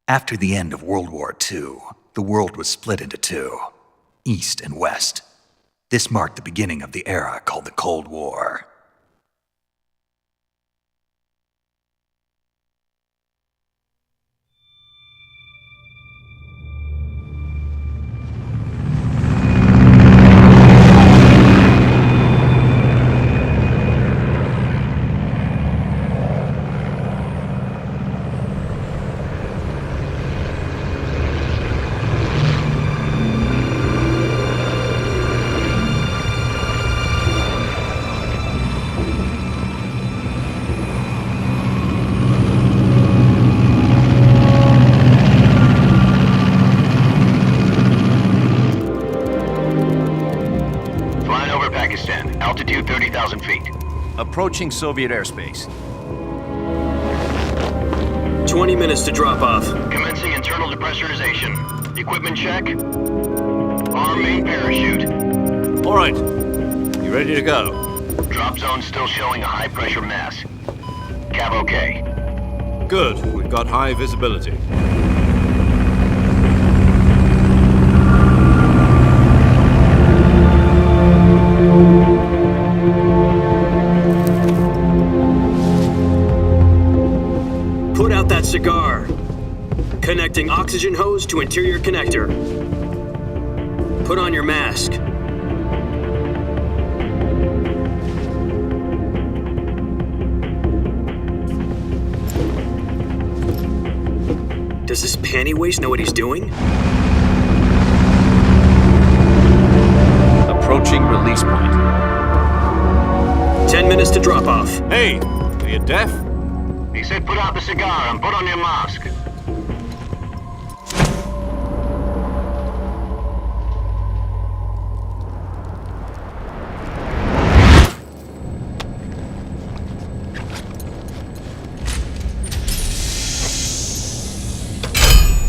After the end of World War II, the world was split into two, East and West. This marked the beginning of the era called the Cold War. Altitude 30,000 feet. Approaching Soviet airspace. 20 minutes to drop off. Commencing internal depressurization. Equipment check. Arm main parachute. All right. You ready to go? Drop zone still showing a high pressure mass. Cav okay. Good. We've got high visibility. Put out that cigar. Connecting oxygen hose to interior connector. Put on your mask. Does this panty waste know what he's doing? Approaching release point. 10 minutes to drop off. Hey, are you deaf? He said put out the cigar and put on your mask.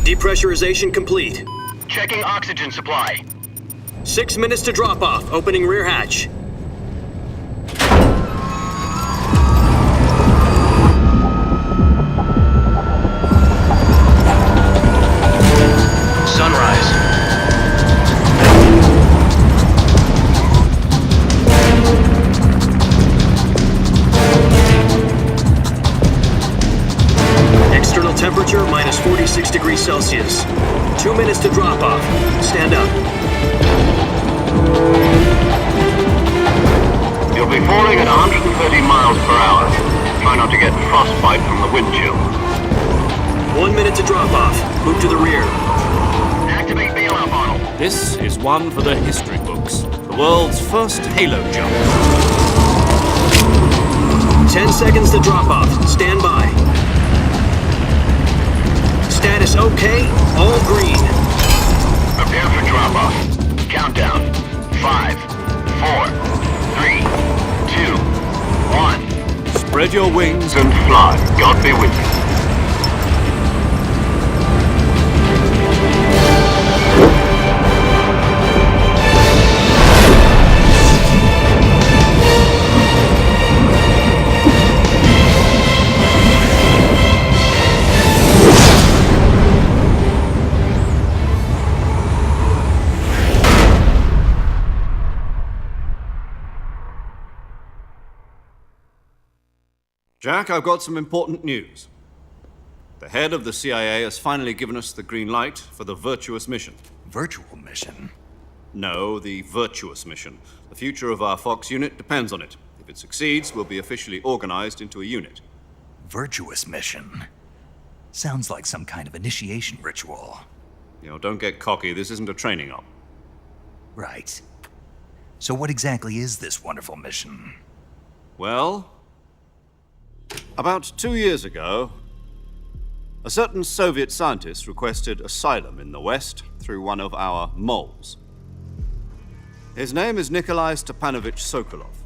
Depressurization complete. Checking oxygen supply. 6 minutes to drop off. Opening rear hatch. Sunrise. External temperature minus 46 degrees Celsius. 2 minutes to drop off. Stand up. You'll be falling at 130 miles per hour. Try not to get frostbite from the wind chill. 1 minute to drop off. Move to the rear. Activate bailout model. This is one for the history books. The world's first halo jump. 10 seconds to drop off. Stand by. Status okay. All green. Prepare for drop-off. Countdown. 5, 4, 3, 2, 1. Spread your wings And fly. God be with you. Jack, I've got some important news. The head of the CIA has finally given us the green light for the virtuous mission. Virtual mission? No, the virtuous mission. The future of our Fox unit depends on it. If it succeeds, we'll be officially organized into a unit. Virtuous mission? Sounds like some kind of initiation ritual. You know, don't get cocky. This isn't a training op. Right. So what exactly is this wonderful mission? Well, about 2 years ago, a certain Soviet scientist requested asylum in the West through one of our moles. His name is Nikolai Stepanovich Sokolov.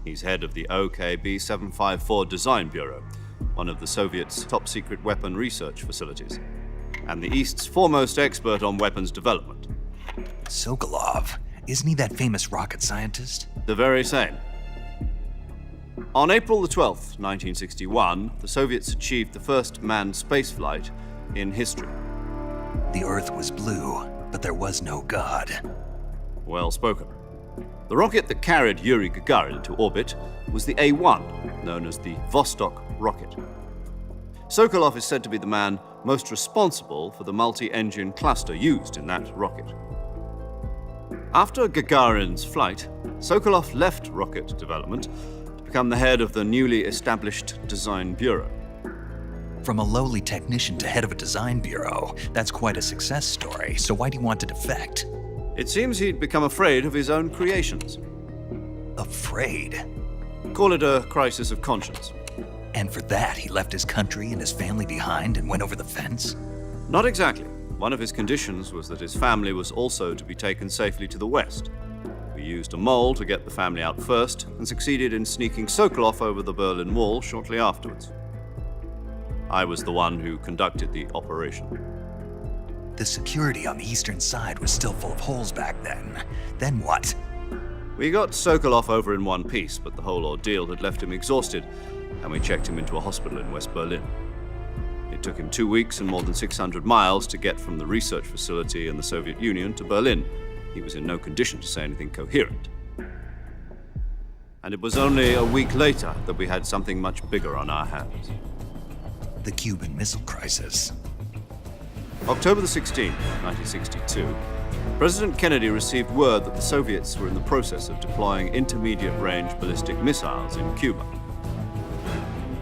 He's head of the OKB 754 Design Bureau, one of the Soviets' top-secret weapon research facilities, and the East's foremost expert on weapons development. Sokolov? Isn't he that famous rocket scientist? The very same. On April the 12th, 1961, the Soviets achieved the first manned spaceflight in history. The Earth was blue, but there was no God. Well spoken. The rocket that carried Yuri Gagarin into orbit was the A-1, known as the Vostok rocket. Sokolov is said to be the man most responsible for the multi-engine cluster used in that rocket. After Gagarin's flight, Sokolov left rocket development to become the head of the newly established Design Bureau. From a lowly technician to head of a design bureau, that's quite a success story, so why do you want to defect? It seems he'd become afraid of his own creations. Afraid? Call it a crisis of conscience. And for that, he left his country and his family behind and went over the fence? Not exactly. One of his conditions was that his family was also to be taken safely to the west. We used a mole to get the family out first and succeeded in sneaking Sokolov over the Berlin Wall shortly afterwards. I was the one who conducted the operation. The security on the eastern side was still full of holes back then. Then what? We got Sokolov over in one piece, but the whole ordeal had left him exhausted, and we checked him into a hospital in West Berlin. It took him 2 weeks and more than 600 miles to get from the research facility in the Soviet Union to Berlin. He was in no condition to say anything coherent. And it was only a week later that we had something much bigger on our hands. The Cuban Missile Crisis. October the 16th, 1962, President Kennedy received word that the Soviets were in the process of deploying intermediate-range ballistic missiles in Cuba.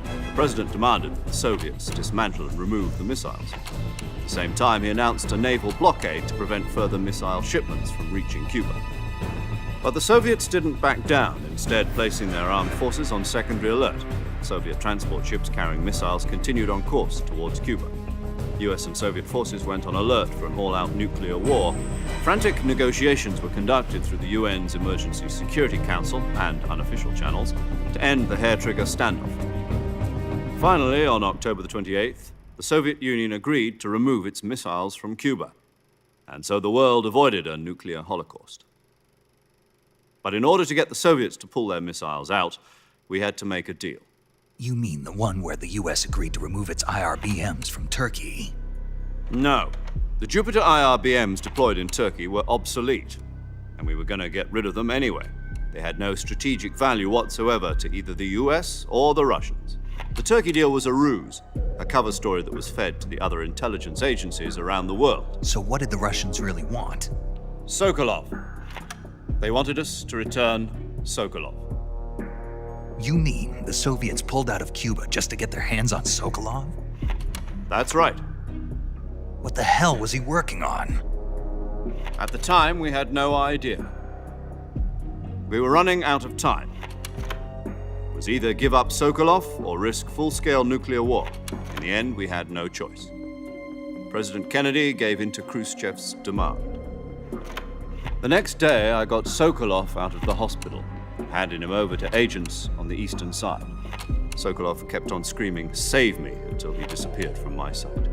The President demanded that the Soviets dismantle and remove the missiles. At the same time, he announced a naval blockade to prevent further missile shipments from reaching Cuba. But the Soviets didn't back down, instead placing their armed forces on secondary alert. Soviet transport ships carrying missiles continued on course towards Cuba. US and Soviet forces went on alert for an all-out nuclear war. Frantic negotiations were conducted through the UN's Emergency Security Council and unofficial channels to end the hair-trigger standoff. Finally, on October the 28th, the Soviet Union agreed to remove its missiles from Cuba. And so the world avoided a nuclear holocaust. But in order to get the Soviets to pull their missiles out, we had to make a deal. You mean the one where the US agreed to remove its IRBMs from Turkey? No. The Jupiter IRBMs deployed in Turkey were obsolete, and we were going to get rid of them anyway. They had no strategic value whatsoever to either the US or the Russians. The Turkey deal was a ruse, a cover story that was fed to the other intelligence agencies around the world. So what did the Russians really want? Sokolov. They wanted us to return Sokolov. You mean the Soviets pulled out of Cuba just to get their hands on Sokolov? That's right. What the hell was he working on? At the time, we had no idea. We were running out of time. It was either give up Sokolov or risk full-scale nuclear war. In the end, we had no choice. President Kennedy gave in to Khrushchev's demand. The next day, I got Sokolov out of the hospital, handing him over to agents on the eastern side. Sokolov kept on screaming, "Save me," until he disappeared from my sight.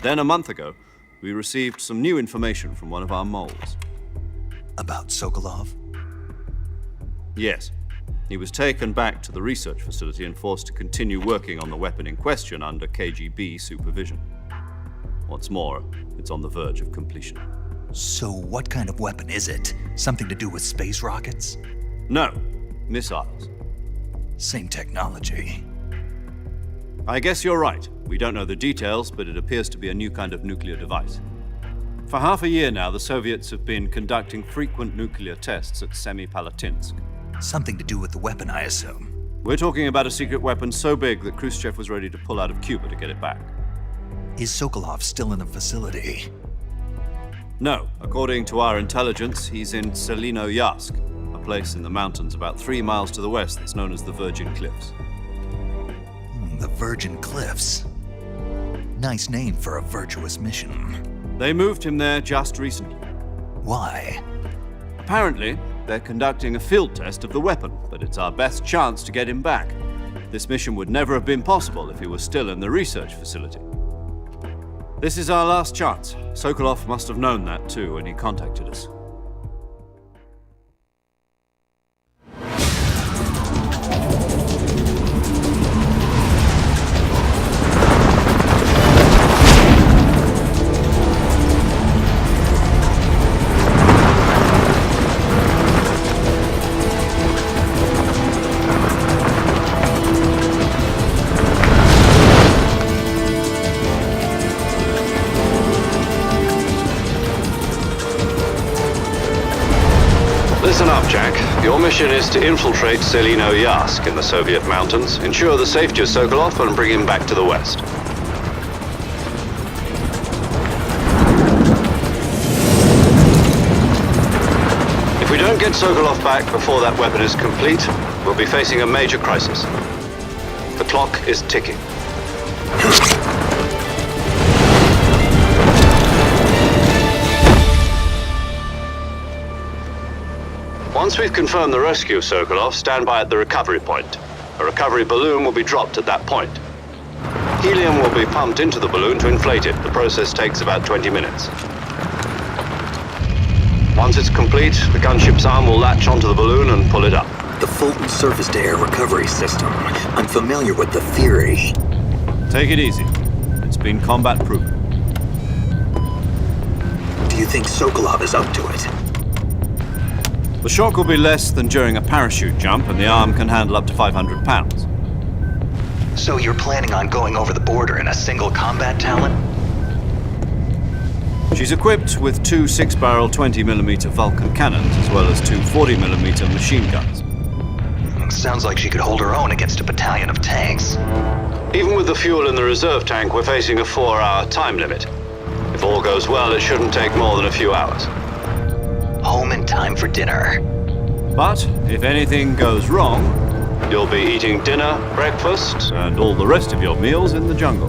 Then a month ago, we received some new information from one of our moles. About Sokolov? Yes. He was taken back to the research facility and forced to continue working on the weapon in question under KGB supervision. What's more, it's on the verge of completion. So what kind of weapon is it? Something to do with space rockets? No, missiles. Same technology. I guess you're right. We don't know the details, but it appears to be a new kind of nuclear device. For half a year now, the Soviets have been conducting frequent nuclear tests at Semipalatinsk. Something to do with the weapon, I assume. We're talking about a secret weapon so big that Khrushchev was ready to pull out of Cuba to get it back. Is Sokolov still in the facility? No. According to our intelligence, he's in Selinoyarsk, a place in the mountains about 3 miles to the west that's known as the Virgin Cliffs. The Virgin Cliffs. Nice name for a virtuous mission. They moved him there just recently. Why? Apparently, they're conducting a field test of the weapon, but it's our best chance to get him back. This mission would never have been possible if he was still in the research facility. This is our last chance. Sokolov must have known that too when he contacted us. Jack. Your mission is to infiltrate Selino Yask in the Soviet mountains, ensure the safety of Sokolov, and bring him back to the West. If we don't get Sokolov back before that weapon is complete, we'll be facing a major crisis. The clock is ticking. Once we've confirmed the rescue of Sokolov, stand by at the recovery point. A recovery balloon will be dropped at that point. Helium will be pumped into the balloon to inflate it. The process takes about 20 minutes. Once it's complete, the gunship's arm will latch onto the balloon and pull it up. The Fulton surface-to-air recovery system. I'm familiar with the theory. Take it easy. It's been combat-proven. Do you think Sokolov is up to it? The shock will be less than during a parachute jump, and the arm can handle up to 500 pounds. So you're planning on going over the border in a single combat talent? She's equipped with two 6-barrel 20mm Vulcan cannons, as well as two 40mm machine guns. Sounds like she could hold her own against a battalion of tanks. Even with the fuel in the reserve tank, we're facing a 4-hour time limit. If all goes well, it shouldn't take more than a few hours. Home in time for dinner. But if anything goes wrong, you'll be eating dinner, breakfast, and all the rest of your meals in the jungle.